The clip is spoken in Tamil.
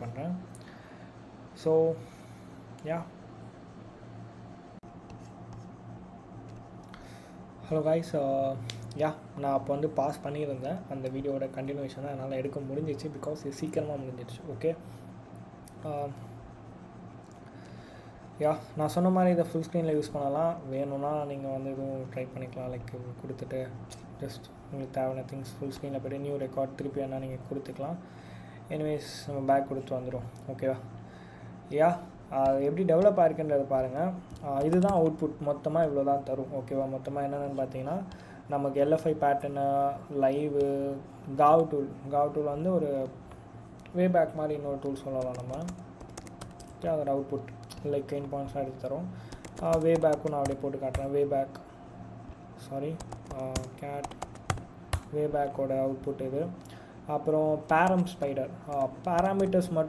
பண்ணுறேன். So yeah, hello guys. நான் அப்போ வந்து பாஸ் பண்ணியிருந்தேன் அந்த வீடியோட கண்டினியூஷன் தான் என்னால் எடுக்க முடிஞ்சிச்சு, பிகாஸ் இது சீக்கிரமாக முடிஞ்சிடுச்சு. ஓகே, நான் சொன்ன மாதிரி இதை ஃபுல் ஸ்க்ரீனில் யூஸ் பண்ணலாம். வேணும்னா நீங்கள் வந்து இதுவும் ட்ரை பண்ணிக்கலாம். லைக் கொடுத்துட்டு ஜஸ்ட் உங்களுக்கு தேவையான திங்ஸ் ஃபுல் ஸ்க்ரீனில் போய்ட்டு நியூ ரெக்கார்ட் திருப்பி என்ன நீங்கள் கொடுத்துக்கலாம். எனிவேஸ் நம்ம பேக் கொடுத்து வந்துடும். ஓகேவா? அது எப்படி டெவலப் ஆகிருக்குன்றதை பாருங்கள். இதுதான் அவுட்புட். மொத்தமாக இவ்வளோ தான் தரும். ஓகேவா? மொத்தமாக என்னென்னு பார்த்தீங்கன்னா, நமக்கு LFI பேட்டர்னு, லைவு, காவ் டூல் வந்து ஒரு வே பேக் மாதிரி இன்னொரு டூல் சொல்லலாம் நம்ம. அதோட அவுட்புட் லைக் 10 பாயிண்ட்ஸ்லாம் எடுத்து தரும். வே பேக்கும் நான் அப்படியே போட்டு காட்டுறேன். வே பேக்கோட அவுட்புட் இது. அப்புறம் பேரம் ஸ்பைடர், பேராமீட்டர்ஸ் மட்டும்